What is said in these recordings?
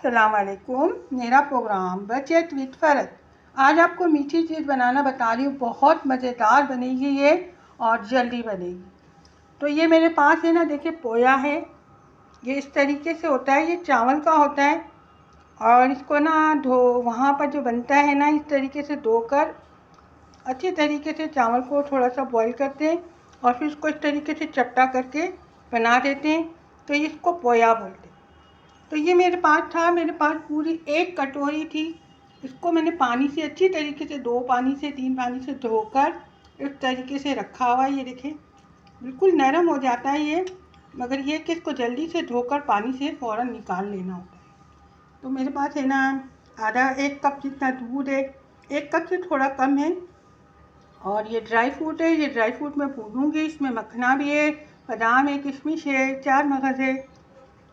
अस्सलाम वालेकुम। मेरा प्रोग्राम बजट विद फ़रत। आज आपको मीठी चीज़ बनाना बता रही हूँ। बहुत मज़ेदार बनेगी ये और जल्दी बनेगी। तो ये मेरे पास है ना, देखिए पोया है। ये इस तरीके से होता है, ये चावल का होता है। और इसको ना वहाँ पर जो बनता है ना, इस तरीके से धोकर अच्छी तरीके से चावल को थोड़ा सा बॉईल करते हैं और फिर इसको इस तरीके से चपटा करके बना देते हैं। तो इसको पोया बोलते हैं। तो ये मेरे पास था, मेरे पास पूरी 1 कटोरी थी। इसको मैंने पानी से अच्छी तरीके से 2 पानी से 3 पानी से धोकर इस तरीके से रखा हुआ है। ये देखिए बिल्कुल नरम हो जाता है ये, मगर ये कि इसको जल्दी से धोकर पानी से फ़ौरन निकाल लेना होता है। तो मेरे पास है ना आधा 1 कप जितना दूध है, 1 कप से थोड़ा कम है। और ये ड्राई फ्रूट है, ये ड्राई फ्रूट मैं भूनूँगी। इसमें मखना भी है, बादाम है, किशमिश है, 4 मगज़ है।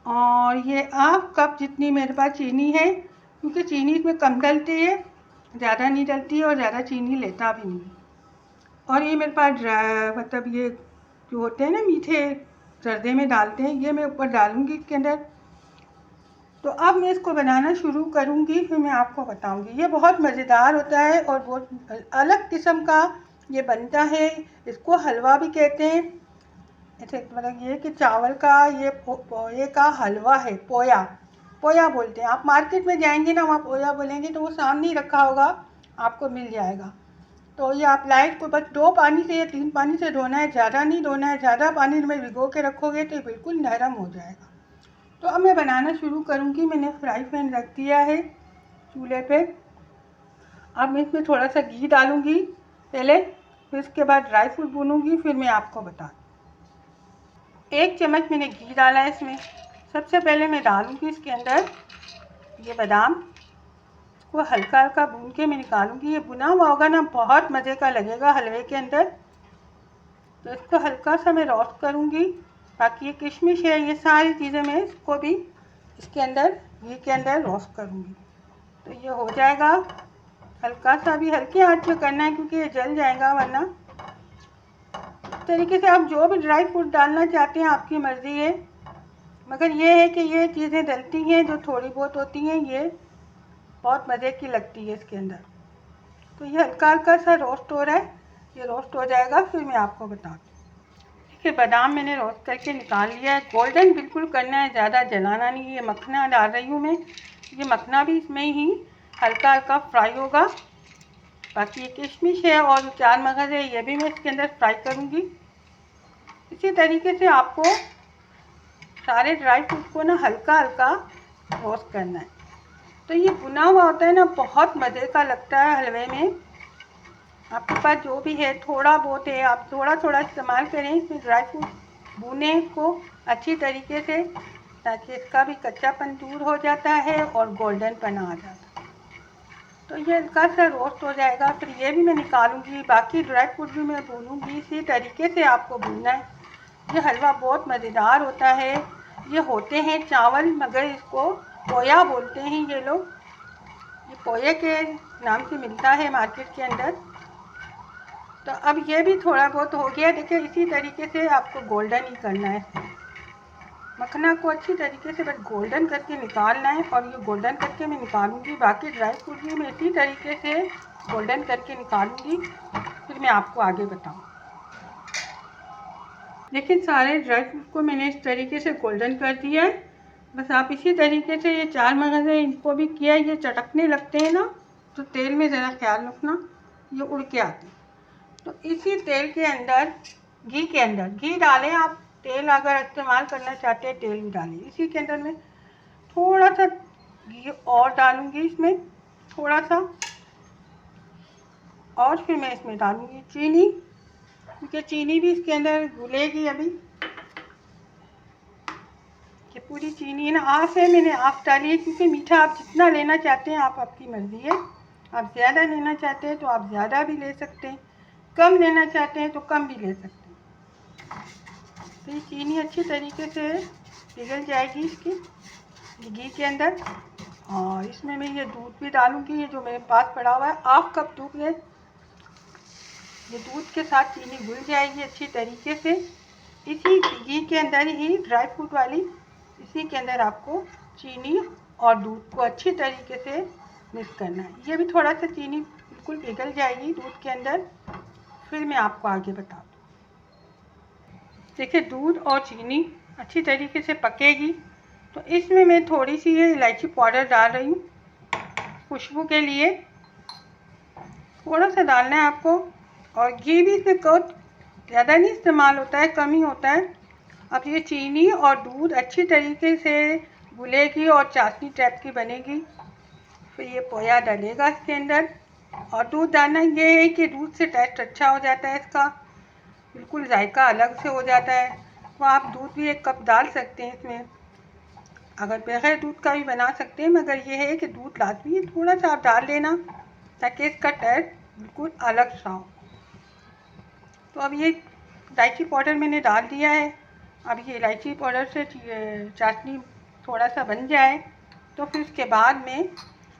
और ये हाफ कप जितनी मेरे पास चीनी है, क्योंकि चीनी इसमें कम डलती है, ज़्यादा नहीं डलती है और ज़्यादा चीनी लेता भी नहीं। और ये मेरे पास मतलब ये जो होते हैं ना मीठे सर्दे में डालते हैं, ये मैं ऊपर डालूँगी इसके अंदर। तो अब मैं इसको बनाना शुरू करूँगी, फिर मैं आपको बताऊँगी। ये बहुत मज़ेदार होता है और बहुत अलग किस्म का ये बनता है। इसको हलवा भी कहते हैं। ऐसे मतलब ये कि चावल का ये पोहे का हलवा है, पोया पोया बोलते हैं। आप मार्केट में जाएंगे ना, वहाँ पोया बोलेंगे तो वो सामने ही रखा होगा, आपको मिल जाएगा। तो ये आप लाइट को बस 2 पानी से या 3 पानी से धोना है, ज़्यादा नहीं धोना है। ज़्यादा पानी में भिगो के रखोगे तो बिल्कुल नरम हो जाएगा। तो अब मैं बनाना शुरू करूँगी। मैंने फ्राई पैन रख दिया है चूल्हे पे। अब मैं इसमें थोड़ा सा घी डालूँगी पहले, फिर इसके बाद ड्राई फ्रूट भूनूँगी, फिर मैं आपको बता 1 चम्मच मैंने घी डाला है इसमें। सबसे पहले मैं डालूँगी इसके अंदर ये बादाम। इसको हल्का हल्का भून के मैं निकालूँगी। ये भुना हुआ होगा ना, बहुत मज़े का लगेगा हलवे के अंदर। तो इसको हल्का सा मैं रोस्ट करूँगी। बाकी ये किशमिश है, ये सारी चीज़ें मैं इसको भी इसके अंदर घी के अंदर रोस्ट करूँगी। तो ये हो जाएगा। हल्का सा भी हल्के आँच पे करना है, क्योंकि ये जल जाएगा वरना। तरीके से आप जो भी ड्राई फ्रूट डालना चाहते हैं आपकी मर्ज़ी है, मगर ये है कि ये चीज़ें डलती हैं जो थोड़ी बहुत होती हैं, ये बहुत मज़े की लगती है इसके अंदर। तो ये हल्का हल्का सा रोस्ट हो रहा है, ये रोस्ट हो जाएगा फिर मैं आपको बताती हूँ। देखिए बादाम मैंने रोस्ट करके निकाल लिया है। गोल्डन बिल्कुल करना है, ज़्यादा जलाना नहीं। ये मखना डाल रही हूँ मैं, ये मखना भी इसमें ही हल्का हल्का फ्राई होगा। बाकी ये किशमिश है और 4 मगज़ है, ये भी मैं इसके अंदर फ्राई करूँगी। इसी तरीके से आपको सारे ड्राई फ्रूट को ना हल्का हल्का रोस्ट करना है। तो ये भुना हुआ होता है ना, बहुत मज़े का लगता है हलवे में। आपके पास जो भी है थोड़ा बहुत है, आप थोड़ा थोड़ा इस्तेमाल करें इसमें। ड्राई फ्रूट भुने को अच्छी तरीके से, ताकि इसका भी कच्चापन दूर हो जाता है और गोल्डन आ जाता है। तो ये हल्का सा रोस्ट हो जाएगा, फिर ये भी मैं निकालूंगी। बाकी ड्राई फ्रूट भी मैं भूनूंगी। इसी तरीके से आपको भूनना है। ये हलवा बहुत मज़ेदार होता है। ये होते हैं चावल, मगर इसको पोया बोलते हैं ये लोग। ये पोहे के नाम से मिलता है मार्केट के अंदर। तो अब ये भी थोड़ा बहुत हो गया। देखिए इसी तरीके से आपको गोल्डन ही करना है। मखना को अच्छी तरीके से बस गोल्डन करके निकालना है, और ये गोल्डन करके मैं निकालूंगी। बाकी ड्राई फ्रूट भी मैं इसी तरीके से गोल्डन करके निकालूंगी, फिर मैं आपको आगे बताऊँ। देखिए सारे ड्राई फ्रूट को मैंने इस तरीके से गोल्डन कर दिया है। बस आप इसी तरीके से ये 4 मगज़ है, इनको भी किया। ये चटकने लगते हैं ना, तो तेल में ज़रा ख्याल रखना, ये उड़ के आते हैं। तो इसी तेल के अंदर, घी के अंदर, घी डालें आप। तेल अगर इस्तेमाल करना चाहते हैं तेल भी डालें। इसी के अंदर मैं थोड़ा सा घी और डालूँगी इसमें, थोड़ा सा। और फिर मैं इसमें डालूँगी चीनी, क्योंकि चीनी भी इसके अंदर घुलेगी अभी। कि पूरी चीनी ना हाफ है, मैंने हाफ डाली है, क्योंकि मीठा आप जितना लेना चाहते हैं आप आपकी मर्ज़ी है। आप ज़्यादा लेना चाहते हैं तो आप ज़्यादा भी ले सकते हैं, कम लेना चाहते हैं तो कम भी ले सकते हैं। तो ये चीनी अच्छी तरीके से पिघल जाएगी इसकी घी के अंदर। और इसमें मैं ये दूध भी डालूँगी, ये जो मेरे पास पड़ा हुआ है, हाफ कप दूध है। ये दूध के साथ चीनी घुल जाएगी अच्छी तरीके से। इसी घी के अंदर ही ड्राई फ्रूट वाली, इसी के अंदर आपको चीनी और दूध को अच्छी तरीके से मिक्स करना है। ये भी थोड़ा सा चीनी बिल्कुल पिघल जाएगी दूध के अंदर, फिर मैं आपको आगे बता दूँ। देखिए दूध और चीनी अच्छी तरीके से पकेगी तो इसमें मैं थोड़ी सी ये इलायची पाउडर डाल रही हूँ खुशबू के लिए। थोड़ा सा डालना है आपको। और घी भी इसमें बहुत ज़्यादा नहीं इस्तेमाल होता है, कम ही होता है। अब ये चीनी और दूध अच्छी तरीके से घुलेगी और चाशनी टाइप की बनेगी। फिर ये पोया डलेगा इसके अंदर। और दूध डालना ये है कि दूध से टेस्ट अच्छा हो जाता है इसका, बिल्कुल जायका अलग से हो जाता है। तो आप दूध भी 1 कप डाल सकते हैं इसमें, अगर बगैर दूध का भी बना सकते हैं, मगर ये है कि दूध लाजमी है, थोड़ा सा आप डाल लेना ताकि इसका टेस्ट बिल्कुल अलग सा हो। तो अब ये इलायची पाउडर मैंने डाल दिया है। अब ये इलायची पाउडर से चाशनी थोड़ा सा बन जाए तो फिर उसके बाद में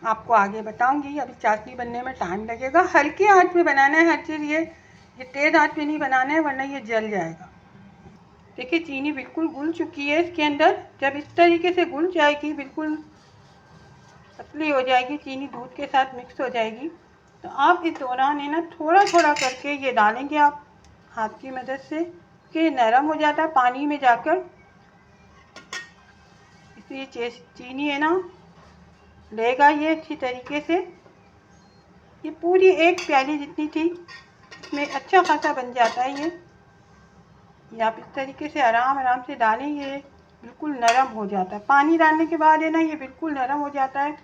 आपको आगे बताऊंगी। अभी चाशनी बनने में टाइम लगेगा। हल्की आंच पे बनाना है हर चीज़, ये तेज़ आंच पे नहीं बनाना है वरना ये जल जाएगा। देखिए चीनी बिल्कुल घुल चुकी है इसके अंदर। जब इस तरीके से घुल जाएगी, बिल्कुल पतली हो जाएगी, चीनी दूध के साथ मिक्स हो जाएगी, तो आप इस दौरान है ना थोड़ा थोड़ा करके ये डालेंगे आप हाथ की मदद से, कि नरम हो जाता है पानी में जाकर। इसलिए चीनी है ना लेगा ये अच्छी तरीके से। ये पूरी 1 प्याली जितनी थी, इसमें अच्छा खासा बन जाता है ये आप इस तरीके से आराम आराम से डालेंगे, बिल्कुल नरम हो जाता है। पानी डालने के बाद है ना ये बिल्कुल नरम हो जाता है।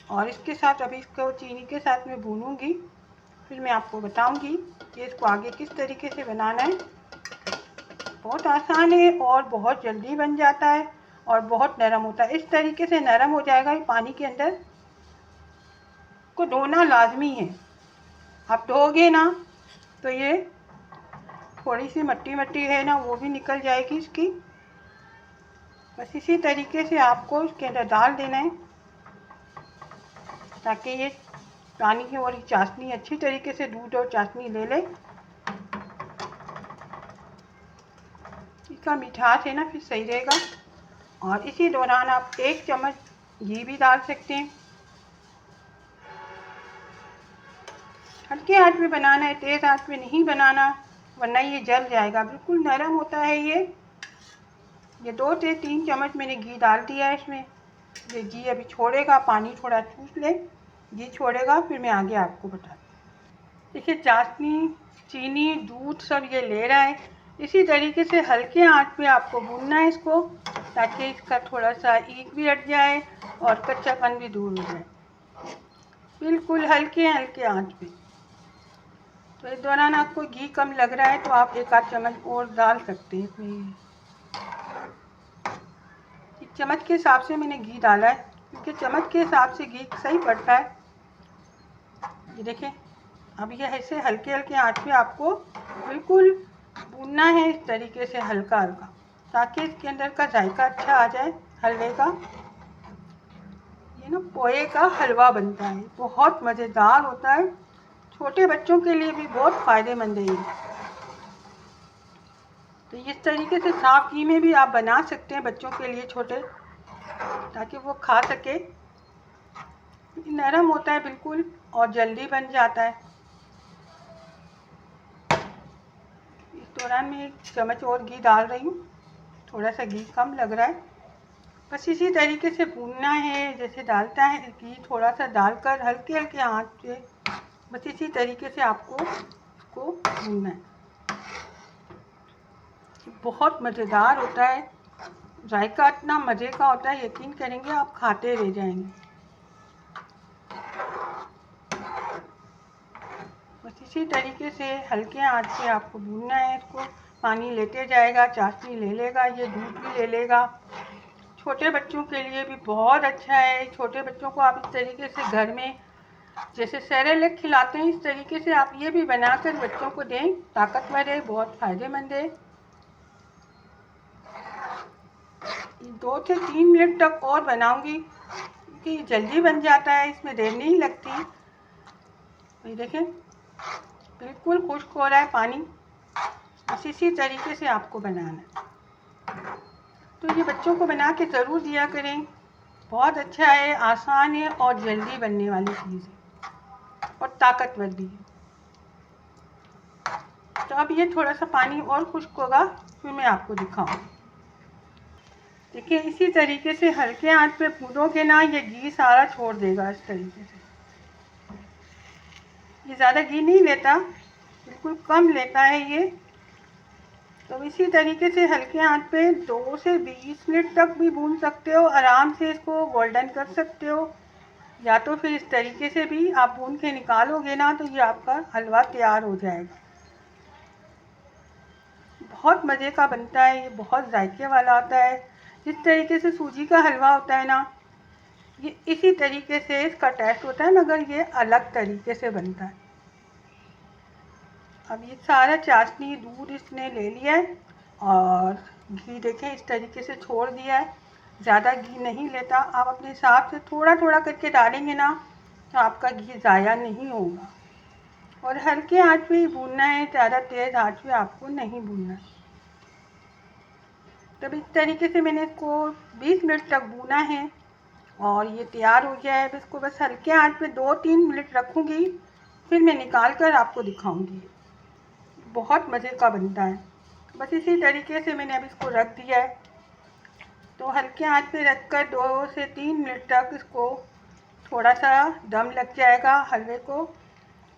और इसके साथ अभी इसको चीनी के साथ मैं भूनूंगी, फिर मैं आपको बताऊंगी कि इसको आगे किस तरीके से बनाना है। बहुत आसान है और बहुत जल्दी बन जाता है और बहुत नरम होता है। इस तरीके से नरम हो जाएगा ये पानी के अंदर। को धोना लाजमी है, आप धोगे ना तो ये थोड़ी सी मट्टी मट्टी है ना वो भी निकल जाएगी इसकी। बस इसी तरीके से आपको इसके अंदर डाल देना है ताकि ये पानी और चाशनी अच्छी तरीके से दूध और चाशनी ले ले। इसका मिठास है ना फिर सही रहेगा। और इसी दौरान आप 1 चम्मच घी भी डाल सकते हैं। हल्के आंच में बनाना है, तेज़ आंच में नहीं बनाना वरना ये जल जाएगा। बिल्कुल नरम होता है ये 2 से 3 चम्मच मैंने घी डाल दिया है इसमें। ये घी अभी छोड़ेगा, पानी थोड़ा चूस ले, घी छोड़ेगा, फिर मैं आगे आपको बताती हूँ। देखिए चाशनी, चीनी, दूध सब ये ले रहा है। इसी तरीके से हल्के आंच पे आपको भूनना है इसको ताकि इसका थोड़ा सा ईख भी हट जाए और कच्चापन भी दूर हो जाए, बिल्कुल हल्के हल्के आंच पे। तो इस दौरान आपको घी कम लग रहा है तो आप 1 आध चम्मच और डाल सकते हैं इसमें। एक चम्मच के हिसाब से मैंने घी डाला है क्योंकि चम्मच के हिसाब से घी सही पड़ता है। ये देखें अब ये ऐसे हल्के हल्के आंच पे आपको बिल्कुल भूनना है इस तरीके से हल्का हल्का, ताकि इसके अंदर का जायका अच्छा आ जाए हलवे का। ये ना पोहे का हलवा बनता है, बहुत मज़ेदार होता है, छोटे बच्चों के लिए भी बहुत फ़ायदेमंद है ये। तो इस तरीके से साफ घी में भी आप बना सकते हैं बच्चों के लिए छोटे, ताकि वो खा सके। नरम होता है बिल्कुल और जल्दी बन जाता है। इस दौरान मैं 1 चम्मच और घी डाल रही हूँ, थोड़ा सा घी कम लग रहा है। बस इसी तरीके से भूनना है जैसे डालता है घी, थोड़ा सा डालकर हल्के हल्के आंच पे, बस इसी तरीके से आपको इसको भूनना है। बहुत मज़ेदार होता है, जायका इतना मज़े का होता है, यकीन करेंगे आप खाते रह जाएंगे। बस इसी तरीके से हल्के आंच पे आपको भूनना है इसको। पानी लेते जाएगा, चाशनी ले लेगा, ये दूध भी ले लेगा। छोटे बच्चों के लिए भी बहुत अच्छा है। छोटे बच्चों को आप इस तरीके से घर में जैसे सेरेलैक खिलाते हैं, इस तरीके से आप ये भी बनाकर बच्चों को दें, ताकतवर है, बहुत फ़ायदेमंद है। 2 से 3 मिनट तक और बनाऊंगी क्योंकि जल्दी बन जाता है, इसमें देर नहीं लगती। ये देखें बिल्कुल खुश्क हो रहा है पानी, बस इसी तरीके से आपको बनाना है। तो ये बच्चों को बना के ज़रूर दिया करें, बहुत अच्छा है, आसान है और जल्दी बनने वाली चीज़ है और ताकतवर भी है। तो अब ये थोड़ा सा पानी और खुश्क होगा, फिर मैं आपको दिखाऊंगी। देखिए इसी तरीके से हल्के आंच पे भूनोगे ना, ये घी सारा छोड़ देगा इस तरीके से। ये ज़्यादा घी नहीं लेता, बिल्कुल कम लेता है ये। तो इसी तरीके से हल्के आंच पे 2 से 20 मिनट तक भी भून सकते हो, आराम से इसको गोल्डन कर सकते हो। या तो फिर इस तरीके से भी आप भून के निकालोगे ना, तो ये आपका हलवा तैयार हो जाएगा। बहुत मज़े का बनता है ये, बहुत जायके वाला होता है। जिस तरीके से सूजी का हलवा होता है ना, ये इसी तरीके से इसका टेस्ट होता है, मगर ये अलग तरीके से बनता है। अब ये सारा चाशनी दूध इसने ले लिया है और घी देखें इस तरीके से छोड़ दिया है। ज़्यादा घी नहीं लेता, आप अपने हिसाब से थोड़ा थोड़ा करके डालेंगे ना, तो आपका घी ज़ाया नहीं होगा। और हल्के आंच पे ही भूनना है, ज़्यादा तेज़ आंच पे आपको नहीं भूनना है। तब इस तरीके से मैंने इसको 20 मिनट तक भूना है और ये तैयार हो गया है। अब इसको बस हल्के आंच पे 2-3 मिनट रखूँगी, फिर मैं निकाल कर आपको दिखाऊँगी। बहुत मज़े का बनता है। बस इसी तरीके से मैंने अब इसको रख दिया है। तो हल्के आंच पे रखकर 2 से 3 मिनट तक इसको थोड़ा सा दम लग जाएगा हलवे को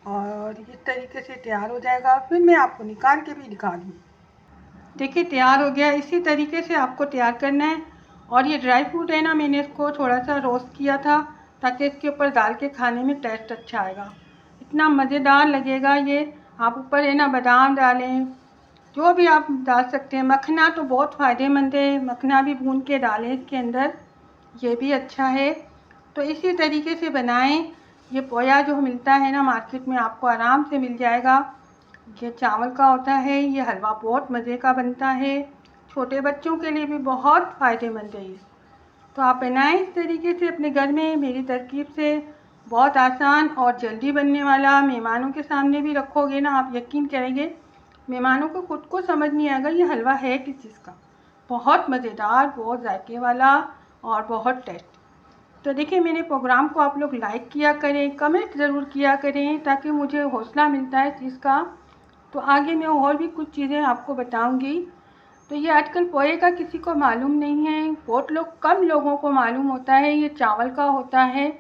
और इस तरीके से तैयार हो जाएगा। फिर मैं आपको निकाल के भी दिखा दूँ। देखिए तैयार हो गया, इसी तरीके से आपको तैयार करना है। और ये ड्राई फ्रूट है ना, मैंने इसको थोड़ा सा रोस्ट किया था ताकि इसके ऊपर डाल के खाने में टेस्ट अच्छा आएगा। इतना मज़ेदार लगेगा ये। आप ऊपर है ना बादाम डालें, जो भी आप डाल सकते हैं। मखना तो बहुत फ़ायदेमंद है, मखना भी भून के डालें इसके अंदर, ये भी अच्छा है। तो इसी तरीके से बनाएं। ये पोया जो मिलता है ना मार्केट में, आपको आराम से मिल जाएगा। ये चावल का होता है, ये हलवा बहुत मज़े का बनता है। छोटे बच्चों के लिए भी बहुत फ़ायदेमंद है ये। तो आप बनाएं इस तरीके से अपने घर में, मेरी तरकीब से। बहुत आसान और जल्दी बनने वाला। मेहमानों के सामने भी रखोगे ना, आप यकीन करेंगे मेहमानों को खुद को समझ नहीं आएगा ये हलवा है किस चीज़ का। बहुत मज़ेदार, बहुत जायके वाला और बहुत टेस्ट। तो देखिए मेरे प्रोग्राम को आप लोग लाइक किया करें, कमेंट ज़रूर किया करें, ताकि मुझे हौसला मिलता है इस चीज़ का। तो आगे मैं और भी कुछ चीज़ें आपको बताऊंगी। तो ये आजकल पोहे का किसी को मालूम नहीं है, बहुत कम लोगों को मालूम होता है। ये चावल का होता है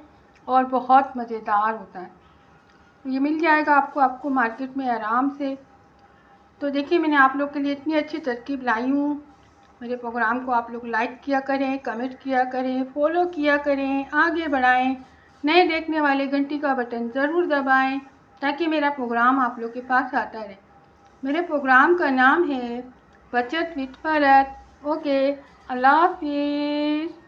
और बहुत मज़ेदार होता है। ये मिल जाएगा आपको मार्केट में आराम से। तो देखिए मैंने आप लोग के लिए इतनी अच्छी तरकीब लाई हूँ। मेरे प्रोग्राम को आप लोग लाइक किया करें, कमेंट किया करें, फॉलो किया करें, आगे बढ़ाएं। नए देखने वाले घंटी का बटन ज़रूर दबाएं, ताकि मेरा प्रोग्राम आप लोग के पास आता रहे। मेरे प्रोग्राम का नाम है बचत विद फ़रत। ओके, अल्लाह हाफिज़।